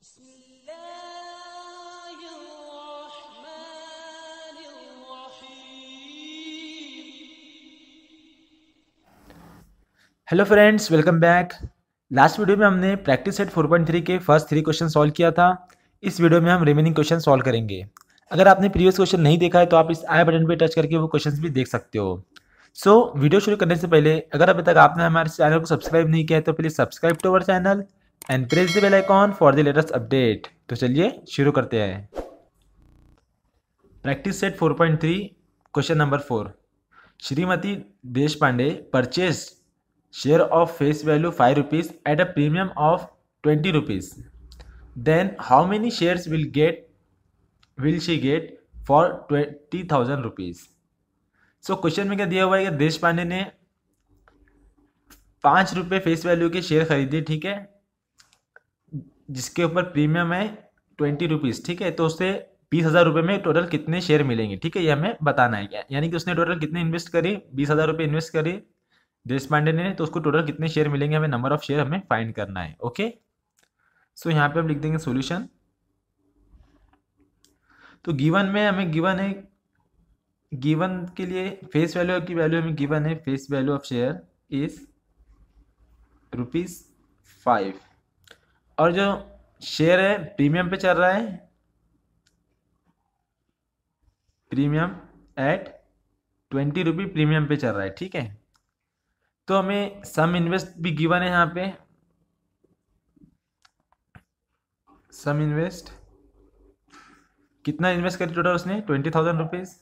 Hello friends, welcome back. Last video में हमने practice set 4.3 के फर्स्ट 3 क्वेश्चन सॉल्व किया था। इस वीडियो में हम रिमेनिंग क्वेश्चन सॉल्व करेंगे। अगर आपने प्रीवियस क्वेश्चन नहीं देखा है तो आप इस आई बटन पे टच करके वो क्वेश्चंस भी देख सकते हो। वीडियो शुरू करने से पहले अगर अभी तक आपने हमारे चैनल को सब्सक्राइब नहीं किया है तो please subscribe to our channel and press the bell icon for the latest update. तो चलिए शुरू करते हैं। Practice set 4.3 question number 4। Shrimati Deshpande purchase share of face value 5 rupees at a premium of 20 rupees. Then how many shares will she get for 20,000 rupees? So question में क्या दिया हुआ है कि देश पांडे ने 5 रुपये फेस वैल्यू के शेयर खरीदे, ठीक है, जिसके ऊपर प्रीमियम है 20 रुपीज़, ठीक है। तो उससे 20,000 रुपये में टोटल कितने शेयर मिलेंगे, ठीक है, ये हमें बताना है। क्या यानी कि उसने टोटल कितने इन्वेस्ट करी, 20,000 रुपये इन्वेस्ट करी देश पांडे ने, तो उसको टोटल कितने शेयर मिलेंगे, हमें नंबर ऑफ शेयर हमें फाइंड करना है। ओके, सो यहाँ पे हम लिख देंगे सॉल्यूशन। तो गिवन में हमें गिवन है, गिवन के लिए फेस वैल्यू की वैल्यू हमें गिवन है, face value of share is ₹5 और जो शेयर है प्रीमियम पे चल रहा है, प्रीमियम एट 20 रुपये प्रीमियम पे चल रहा है, ठीक है। तो हमें सम इन्वेस्ट भी गिवन है, यहाँ पे सम इन्वेस्ट कितना इन्वेस्ट करी टोटल उसने 20,000 रुपीज।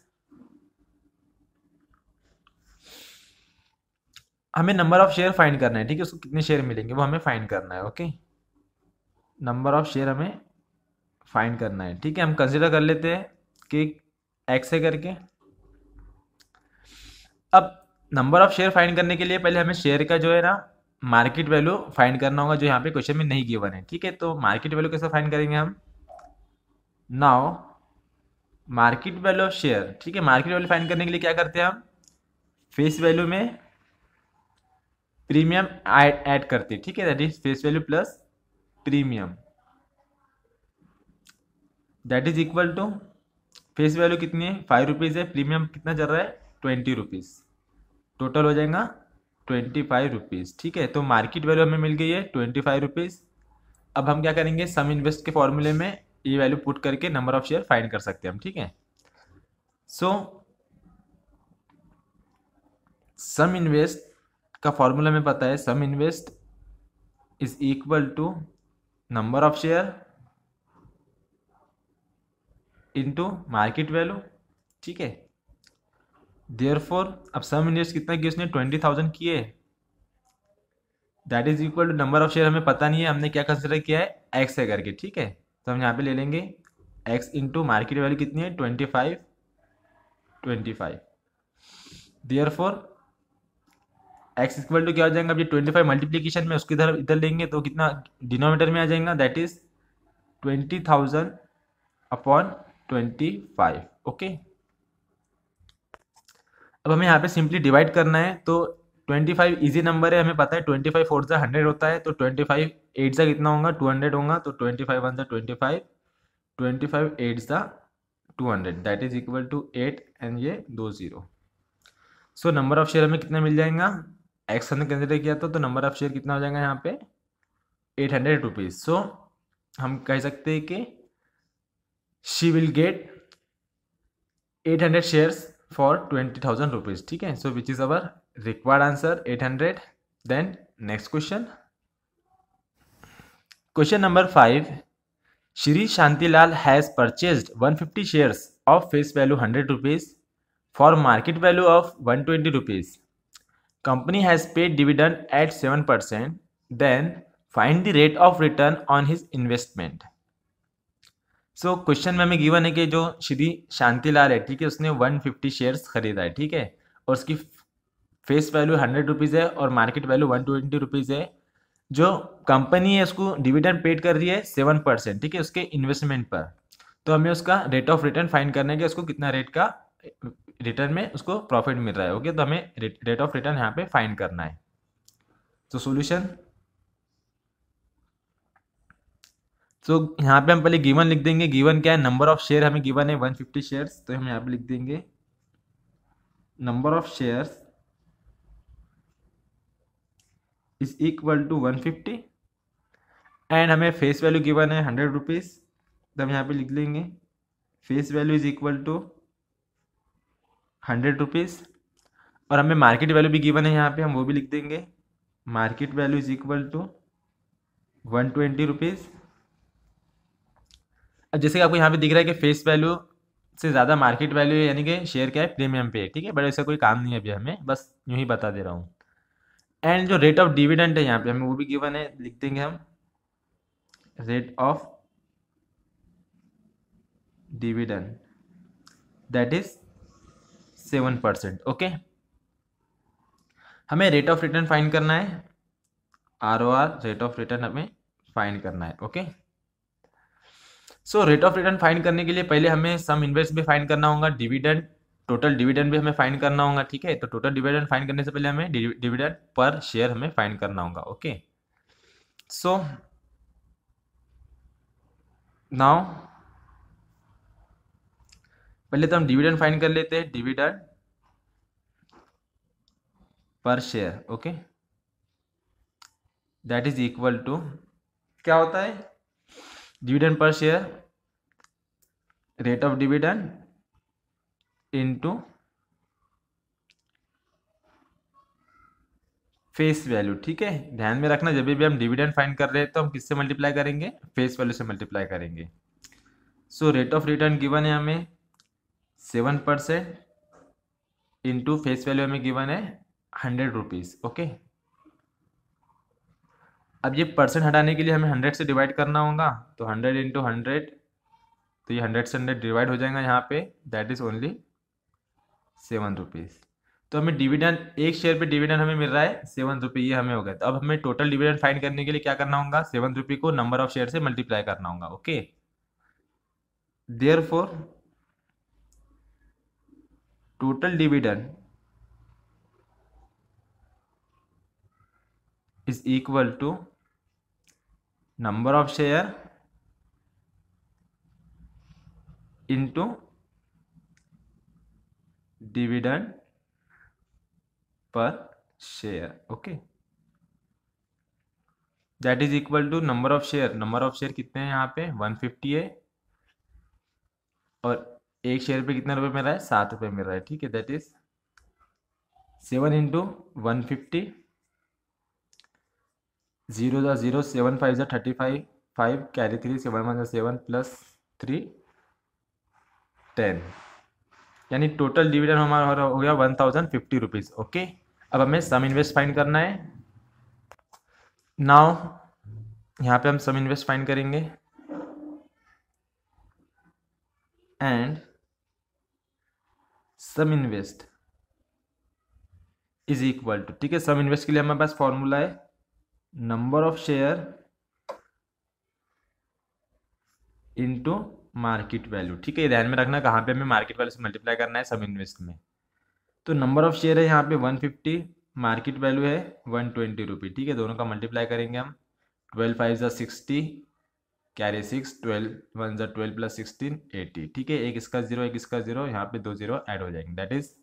हमें नंबर ऑफ शेयर फाइंड करना है, ठीक है, उसको कितने शेयर मिलेंगे वो हमें फाइंड करना है। ओके, नंबर ऑफ शेयर हमें फाइंड करना है, ठीक है। हम कंसिडर कर लेते हैं कि एक्स है करके। अब नंबर ऑफ शेयर फाइंड करने के लिए पहले हमें शेयर का जो है ना मार्केट वैल्यू फाइंड करना होगा, जो यहाँ पे क्वेश्चन में नहीं गिवन है, ठीक है। तो मार्केट वैल्यू कैसे फाइंड करेंगे हम, now market value of share, ठीक है। मार्केट वैल्यू फाइंड करने के लिए क्या करते हैं हम, फेस वैल्यू में प्रीमियम ऐड करते हैं, ठीक है, that is face value plus premium, that is equal to face value कितनी है 5 रुपीज़ है, प्रीमियम कितना चल रहा है 20 रुपीज़, टोटल हो जाएगा 25 रुपीज़, ठीक है। तो मार्केट वैल्यू हमें मिल गई है 25 रुपीज़। अब हम क्या करेंगे, सम इन्वेस्ट के फॉर्मूले में ये वैल्यू पुट करके नंबर ऑफ शेयर फाइंड कर सकते हैं हम, ठीक है। सो सम इन्वेस्ट का फॉर्मूला हमें पता है, sum invest is equal to number of share into market value, ठीक है। देयरफॉर अब सम इन्वेस्ट कितना किया उसने 20,000 किए, that is equal to number of share हमें पता नहीं है, हमने क्या कंसिडर किया है एक्स है करके, ठीक है। तो हम यहाँ पे ले लेंगे एक्स इंटू मार्केट वैल्यू कितनी है 25 देयरफॉर एक्स इक्वल टू क्या हो जाएगा, अब ये 25 मल्टीप्लीकेशन में उसकी इधर लेंगे तो कितना डिनोमिनेटर में आ जाएगा, दैट इज 20,000 अपॉन 25। ओके, अब हमें यहाँ पे सिंपली डिवाइड करना है। तो 25 इजी नंबर है, हमें पता है 25 4 जा 100 होता है, तो 25 8 जा कितना होगा 200 होगा, तो 25 1 जा 25, 25 8 जा 200, that is equal to 8 and ये 2 0। सो नंबर ऑफ शेयर हमें कितना मिल जाएगा, एक्स हमने कंसिडर किया था, तो नंबर ऑफ शेयर कितना हो जाएगा यहाँ पे 800 रुपीज़। सो हम कह सकते हैं कि she will get 800 shares for 20,000 rupees, ठीक है। So which is our required answer 800। Then next question, question number 5। Shri Shantilal has purchased 150 shares of face value 100 rupees for market value of 120 rupees. Company has paid dividend at 7%, then find the rate of return on his investment. So question में हमें given है कि जो श्री शांतिलाल है, ठीक है, उसने 150 shares खरीदा है, ठीक है, और उसकी फेस वैल्यू 100 रुपीज़ है और मार्केट वैल्यू 120 रुपीज़ है। जो कंपनी है उसको डिविडेंड पेड कर रही है 7%, ठीक है, उसके इन्वेस्टमेंट पर। तो हमें उसका रेट ऑफ रिटर्न फाइंड करना है कि उसको कितना रेट का रिटर्न में उसको प्रॉफिट मिल रहा है। ओके, तो हमें रेट ऑफ रिटर्न यहाँ पे फाइंड करना है। तो सॉल्यूशन, सो यहाँ पे हम पहले गिवन लिख देंगे। गिवन क्या है, नंबर ऑफ शेयर हमें गिवन है 150 शेयर्स, तो हम यहाँ पे लिख देंगे number of shares is equal to 150 and हमें फेस वैल्यू गिवन है 100 रुपीज़, तो हम यहाँ पे लिख लेंगे face value is equal to 100 rupees. और हमें मार्केट वैल्यू भी गिवन है यहाँ पे, हम वो भी लिख देंगे market value is equal to 120 rupees. अब जैसे कि आपको यहाँ पे दिख रहा है कि फेस वैल्यू से ज़्यादा मार्केट वैल्यू है, यानी कि शेयर क्या है, प्रीमियम पे है, ठीक है, बट ऐसा कोई काम नहीं है अभी हमें, बस यूँ ही बता दे रहा हूँ। एंड जो रेट ऑफ डिविडेंड है यहाँ पे हमें वो भी गिवन है, लिख देंगे हम rate of dividend that is 7%। Okay, हमें रेट ऑफ रिटर्न फाइंड करना है, ROR रेट ऑफ रिटर्न हमें फाइंड करना है। Okay, so rate of return find करने के लिए पहले हमें सम इन्वेस्ट भी फाइंड करना होगा, डिविडेंड टोटल डिविडेंड भी हमें फाइंड करना होगा, ठीक है। तो टोटल डिविडेंड फाइंड करने से पहले हमें डिविडेंड पर शेयर हमें फाइंड करना होगा। ओके, सो नाउ पहले तो हम डिविडेंड फाइंड कर लेते हैं, dividend per share. Okay, that is equal to क्या होता है, dividend per share rate of dividend into face value, ठीक है। ध्यान में रखना जब भी हम डिविडेंड फाइंड कर रहे हैं तो हम किससे मल्टीप्लाई करेंगे, फेस वैल्यू से मल्टीप्लाई करेंगे। So rate of return given है हमें 7% इंटू फेस वैल्यू हमें गिवन है 100 रुपीज़। ओके, अब ये परसेंट हटाने के लिए हमें 100 से डिवाइड करना होगा, तो 100 इंटू 100, तो ये 100 से 100 डिवाइड हो जाएगा यहाँ पे, दैट इज ओनली 7 रुपीज़। तो हमें डिविडेंड, एक शेयर पे डिविडेंड हमें मिल रहा है 7 रुपये, ये हमें हो गया। तो अब हमें टोटल डिविडेंड फाइंड करने के लिए क्या करना होगा, 7 रुपये को नंबर ऑफ शेयर से मल्टीप्लाई करना होगा। Okay, therefore total dividend is equal to number of share into dividend per share. Okay, that is equal to number of share, number of share कितने हैं यहाँ पे 150 है, और एक शेयर पे कितने रुपए मिल रहा है, 7 रुपये मिल रहा है, ठीक है। दैट इज 7 इंटू 150, 0 जा 0, 7 5 जा 35, 5 कैरी 3, 7 1 जा 7 प्लस 3 10, यानी टोटल डिविडेंड हमारा हो गया 1050 रुपीज़। ओके, अब हमें सम इन्वेस्ट फाइंड करना है। नाउ यहाँ पे हम सम इन्वेस्ट फाइंड करेंगे and sum invest is equal to, ठीक है, सम इन्वेस्ट के लिए हमारे पास फॉर्मूला है number of share into market value, ठीक है। ध्यान में रखना कहाँ पे हमें मार्केट वैल्यू से मल्टीप्लाई करना है सम इन्वेस्ट में। तो नंबर ऑफ शेयर है यहाँ पे 150, मार्केट वैल्यू है 120 रुपये, ठीक है। दोनों का मल्टीप्लाई करेंगे हम, 12 5 जा 60, कैरी 6, 12 1 जा 12 प्लस 16 80, ठीक है। एक इसका जीरो, एक इसका जीरो, यहाँ पे 2 जीरो ऐड हो जाएंगे, दैट इज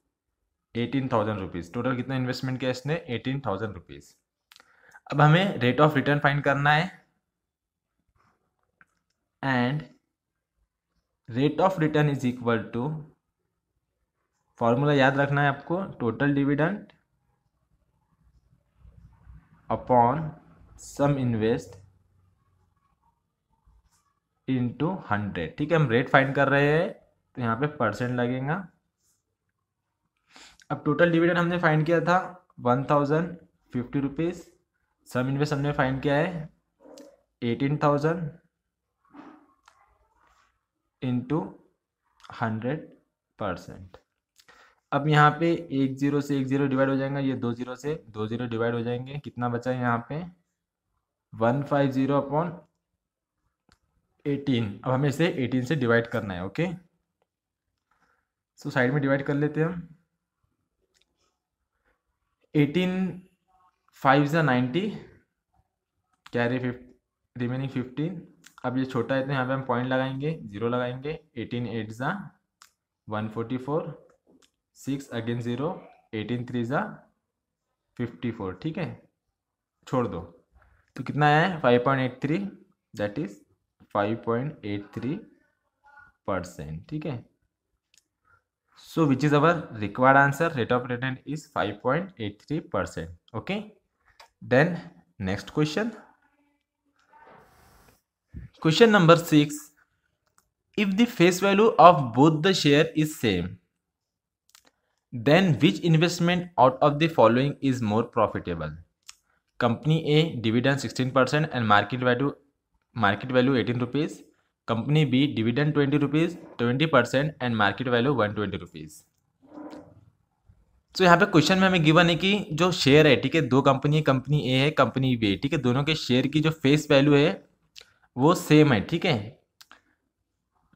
18,000 रुपीज़। टोटल कितना इन्वेस्टमेंट किया इसने, 18,000 रुपीज़। अब हमें रेट ऑफ रिटर्न फाइंड करना है and rate of return is equal to, formula याद रखना है आपको, total dividend upon sum invest into 100, ठीक है। हम रेट फाइंड कर रहे हैं तो यहाँ पे परसेंट लगेगा। अब टोटल डिविडेंड हमने फाइंड किया था 1050 रुपीज़, सम इन्वेस्ट हमने फाइंड किया है 18,000 इंटू 100%। अब यहाँ पे एक जीरो से एक जीरो डिवाइड हो जाएगा, ये 2 जीरो से 2 जीरो डिवाइड हो जाएंगे, कितना बचा है यहाँ पे 150 अपॉन 18। अब हमें इसे 18 से डिवाइड करना है। ओके, सो साइड में डिवाइड कर लेते हैं हम, 18 5 जा 90, कैरी रिमेनिंग 15, अब ये छोटा है तो यहाँ पे हम पॉइंट लगाएंगे, 0 लगाएंगे। 18 8 ज़ा 144, 6 अगेन 0, 18 3 ज़ा 54, ठीक है, छोड़ दो। तो कितना आया है 5.83, दैट इज 5.83%, ठीक है। So which is our required answer, rate of return is 5.83%, okay. Then next question, question number 6, if the face value of both the share is same, then which investment out of the following is more profitable? Company A dividend 16% and market value 18 rupees. Company B dividend 20 rupees 20% and market value 120 rupees. तो यहाँ पे question में हमें given है कि जो share है, ठीक है, दो कंपनी, कंपनी ए है, कंपनी बी है, ठीक है, दोनों के शेयर की जो फेस वैल्यू है वो सेम है, ठीक है।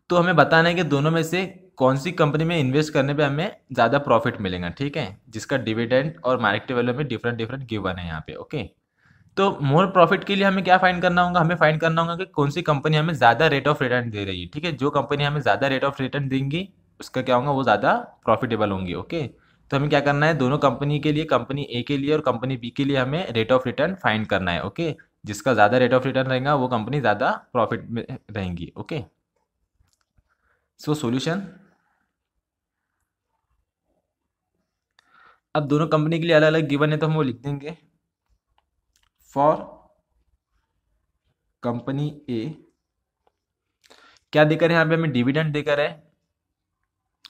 तो हमें बताना है कि दोनों में से कौन सी कंपनी में इन्वेस्ट करने पे हमें ज़्यादा प्रॉफिट मिलेगा, ठीक है, जिसका डिविडेंड और मार्केट वैल्यू में डिफरेंट डिफरेंट गिवन है यहाँ पे, ओके। तो मोर प्रॉफिट के लिए हमें क्या फाइंड करना होगा, हमें फाइंड करना होगा कि कौन सी कंपनी हमें ज़्यादा रेट ऑफ रिटर्न दे रही है, ठीक है। जो कंपनी हमें ज़्यादा रेट ऑफ रिटर्न देंगी उसका क्या होगा, वो ज़्यादा प्रॉफिटेबल होंगी, ओके। तो हमें क्या करना है, दोनों कंपनी के लिए, कंपनी ए के लिए और कंपनी बी के लिए हमें रेट ऑफ रिटर्न फाइंड करना है, ओके। जिसका ज़्यादा रेट ऑफ रिटर्न रहेगा वो कंपनी ज़्यादा प्रॉफिट में रहेंगी, ओके। सो सॉल्यूशन, अब दोनों कंपनी के लिए अलग अलग गिवन है तो हम वो लिख देंगे। फॉर कंपनी ए क्या देकर है, यहाँ पे हमें डिविडेंड देकर है,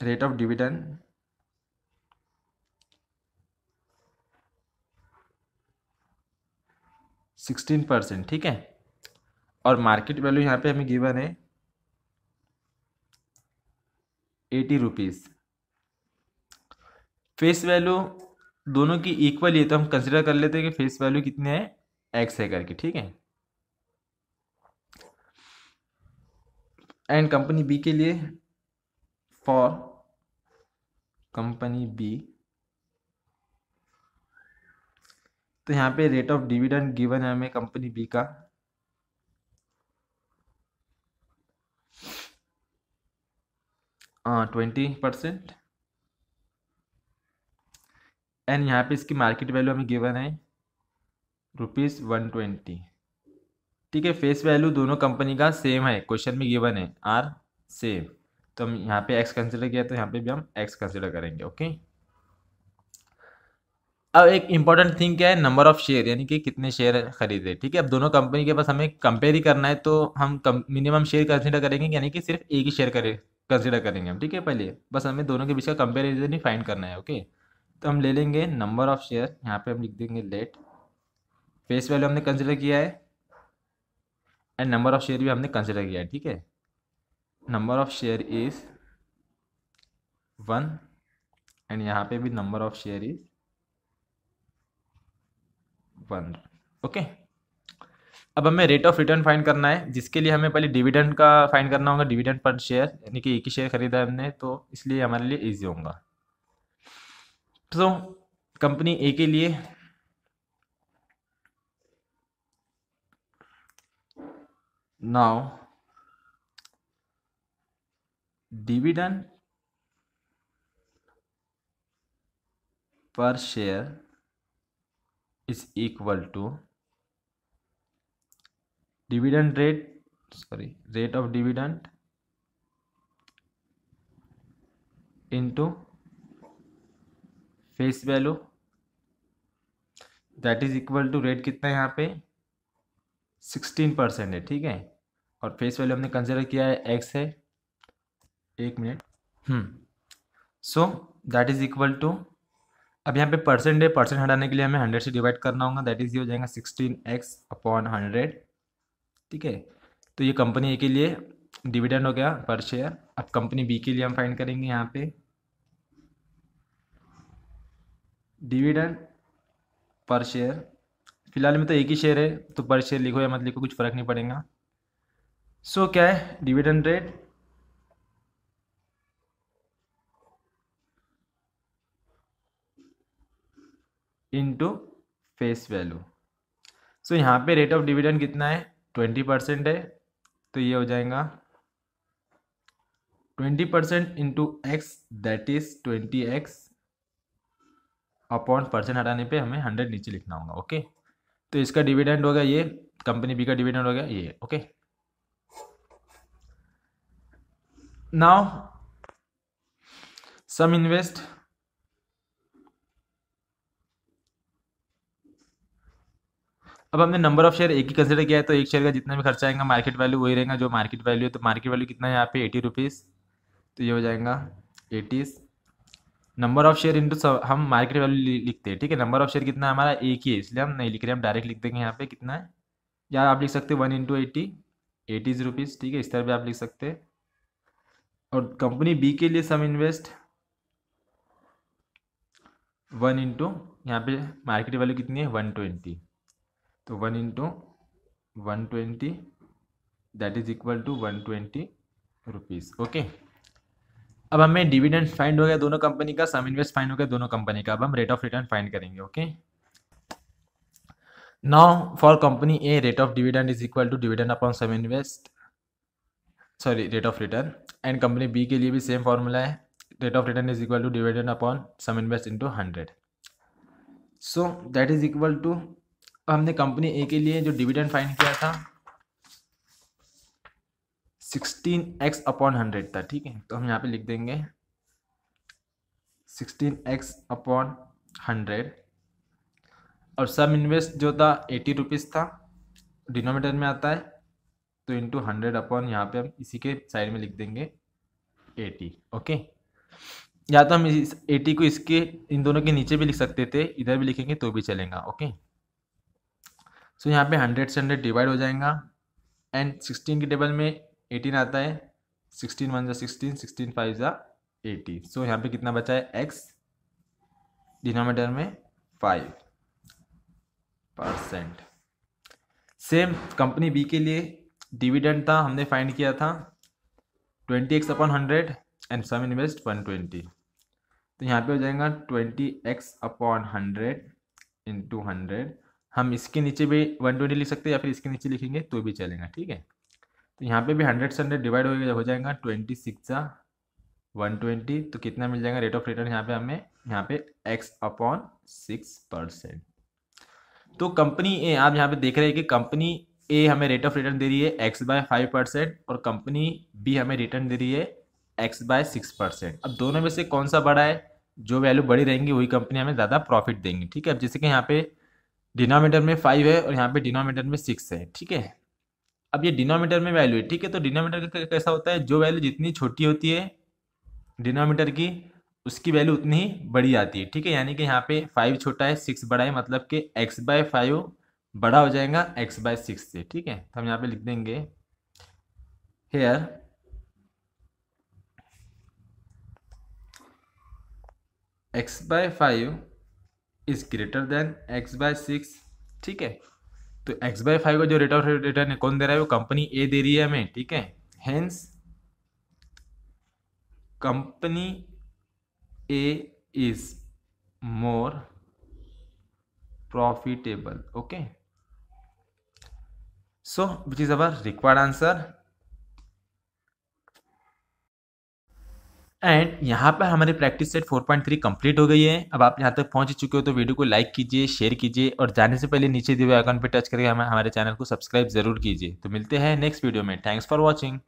रेट ऑफ डिविडेंड 16%, ठीक है। और मार्केट वैल्यू यहाँ पे हमें गिवन है 80 रुपीज़। फेस वैल्यू दोनों की इक्वल है तो हम कंसिडर कर लेते हैं कि फेस वैल्यू कितने है, एक्स है करके, ठीक है। एंड कंपनी बी के लिए, फॉर कंपनी बी, तो यहाँ पे रेट ऑफ डिविडेंड गिवन है हमें कंपनी बी का 20%। एंड यहाँ पे इसकी मार्केट वैल्यू हमें गिवन है ₹120, ठीक है। फेस वैल्यू दोनों कंपनी का सेम है, क्वेश्चन में गिवन है आर सेम, तो हम यहाँ पे एक्स कंसिडर किया तो यहाँ पे भी हम एक्स कंसिडर करेंगे, ओके। अब एक इंपॉर्टेंट थिंग क्या है, नंबर ऑफ शेयर, यानी कि कितने शेयर खरीदे, ठीक है। अब दोनों कंपनी के पास हमें कंपेयर ही करना है तो हम मिनिमम शेयर कंसिडर करेंगे, यानी कि सिर्फ एक ही शेयर कंसिडर करेंगे हम, ठीक है। पहले बस हमें दोनों के बीच का कंपेरिजन ही फाइंड करना है, ओके। तो हम ले लेंगे नंबर ऑफ शेयर, यहाँ पे हम लिख देंगे लेट, फेस वैल्यू हमने कंसिडर किया है एंड नंबर ऑफ शेयर भी हमने कंसिडर किया है, ठीक है। Number of share is 1 and यहाँ पे भी number of share is 1, okay. अब हमें रेट ऑफ रिटर्न फाइंड करना है, जिसके लिए हमें पहले डिविडेंड का फाइंड करना होगा, डिविडेंड पर शेयर, यानी कि एक ही शेयर खरीदा है हमने तो इसलिए हमारे लिए इजी होगा। तो कंपनी ए के लिए now dividend per share is equal to dividend rate of dividend into face value, that is equal to rate कितना है यहाँ पे 16% है, ठीक है। और फेस वैल्यू हमने कंसिडर किया है एक्स है, एक मिनट, so that is equal to, अब यहाँ पे परसेंट है, परसेंट हटाने के लिए हमें 100 से डिवाइड करना होगा, दैट इज ये हो जाएगा 16x/100, ठीक है। तो ये कंपनी ए के लिए डिविडेंड हो गया पर शेयर। अब कंपनी बी के लिए हम फाइंड करेंगे यहाँ पे डिविडेंड पर शेयर, फिलहाल में तो एक ही शेयर है तो पर शेयर लिखो या मत लिखो कुछ फर्क नहीं पड़ेगा। सो क्या है, dividend rate into face value. So यहाँ पे रेट ऑफ डिविडेंड कितना है 20% है तो ये हो जाएगा 20% into x, that is 20x upon percent हटाने पे हमें 100 नीचे लिखना होगा। ओके, तो इसका डिविडेंड हो गया ये, कंपनी बी का डिविडेंड हो गया ये। ओके, नाउ सम इन्वेस्ट, अब हमने नंबर ऑफ शेयर एक ही कंसिडर किया है, तो एक शेयर का जितना भी खर्चा आएगा मार्केट वैल्यू वही रहेगा जो मार्केट वैल्यू है। तो मार्केट वैल्यू कितना है यहाँ पे 80 रुपीज़, तो ये हो जाएगा 80। नंबर ऑफ शेयर इंटू हम मार्केट वैल्यू लिखते हैं, ठीक है। नंबर ऑफ शेयर कितना है हमारा, एक ही है, इसलिए हम नहीं लिख रहे, हम डायरेक्ट लिख देंगे यहाँ पे कितना है, या आप लिख सकते हैं 1 इंटू 80, 80 रुपीज़, ठीक है, इस तरह भी आप लिख सकते हैं। और कंपनी बी के लिए सम इन्वेस्ट 1 इंटू, यहाँ पे मार्केट वैल्यू कितनी है 120, तो 1 into 120 that is equal to 120 rupees. Okay, अब हमें डिविडेंड फाइंड हो गया दोनों कंपनी का, सम इन्वेस्ट फाइंड हो गया दोनों कंपनी का। अब हम रेट ऑफ रिटर्न फाइंड करेंगे। Okay, now for company A rate of dividend is equal to dividend upon sum invest, sorry rate of return. And company B के लिए भी सेम फॉर्मूला है, rate of return is equal to dividend upon sum invest into 100। So that is equal to, हमने company A के लिए जो dividend find किया था 16x अपॉन 100 था, ठीक है। तो हम यहाँ पे लिख देंगे 16x अपॉन 100, और सम इन्वेस्ट जो था 80 रुपीज़ था, डिनोमिनेटर में आता है, तो इंटू 100 अपॉन यहाँ पे हम इसी के साइड में लिख देंगे 80। ओके, या तो हम इस 80 को इसके इन दोनों के नीचे भी लिख सकते थे, इधर भी लिखेंगे तो भी चलेगा। ओके, सो यहाँ पे 100 से 100 डिवाइड हो जाएगा, एंड 16 की टेबल में 18 आता है, 16 1 जा 16, 16 5 जा 80। सो यहाँ पे कितना बचा है x, डिनोमिनेटर में 5%। सेम कंपनी बी के लिए डिविडेंड था, हमने फाइंड किया था 20x upon 100 and sum invest 120, तो यहाँ पे हो जाएगा 20x अपॉन 100 इंटू 100। हम इसके नीचे भी 120 लिख सकते हैं, या फिर इसके नीचे लिखेंगे तो भी चलेगा, ठीक है। तो यहाँ पे भी 100 से 100 डिवाइड हो जाएगा, 26 जा 120, तो कितना मिल जाएगा रेट ऑफ रिटर्न यहाँ पे हमें, यहाँ पे x अपॉन 6%। तो कंपनी ए, आप यहाँ पे देख रहे हैं कि कंपनी ए हमें रेट ऑफ रिटर्न दे रही है x बाय 5%, और कंपनी बी हमें रिटर्न दे रही है x बाय 6%। अब दोनों में से कौन सा बड़ा है, जो वैल्यू बड़ी रहेंगी वही कंपनी हमें ज़्यादा प्रॉफिट देंगी, ठीक है। अब जैसे कि यहाँ पे डिनोमिनेटर में 5 है और यहाँ पे डिनोमिनेटर में 6 है, ठीक है। अब ये डिनोमिनेटर में वैल्यू है, ठीक है, तो डिनोमिनेटर कैसा होता है, जो वैल्यू जितनी छोटी होती है डिनोमिनेटर की, उसकी वैल्यू उतनी ही बड़ी आती है, ठीक है। यानी कि यहाँ पे 5 छोटा है 6 बड़ा है, मतलब कि x बाय 5 बड़ा हो जाएगा x बाय 6 से, ठीक है। तो हम यहाँ पे लिख देंगे here x by 5 is greater than x by 6, ठीक है। तो x बाय 5 का जो रेट ऑफ रिटर्न कौन दे रहा है, वो कंपनी ए दे रही है हमें, ठीक है। Hence company A is more profitable. Okay, so which is our required answer. And यहाँ पर हमारी प्रैक्टिस सेट 4.3 कंप्लीट हो गई है। अब आप यहाँ तक पहुँच चुके हो तो वीडियो को लाइक कीजिए, शेयर कीजिए, और जाने से पहले नीचे दिए हुए आइकन पर टच करके हमारे चैनल को सब्सक्राइब जरूर कीजिए। तो मिलते हैं नेक्स्ट वीडियो में। Thanks for watching.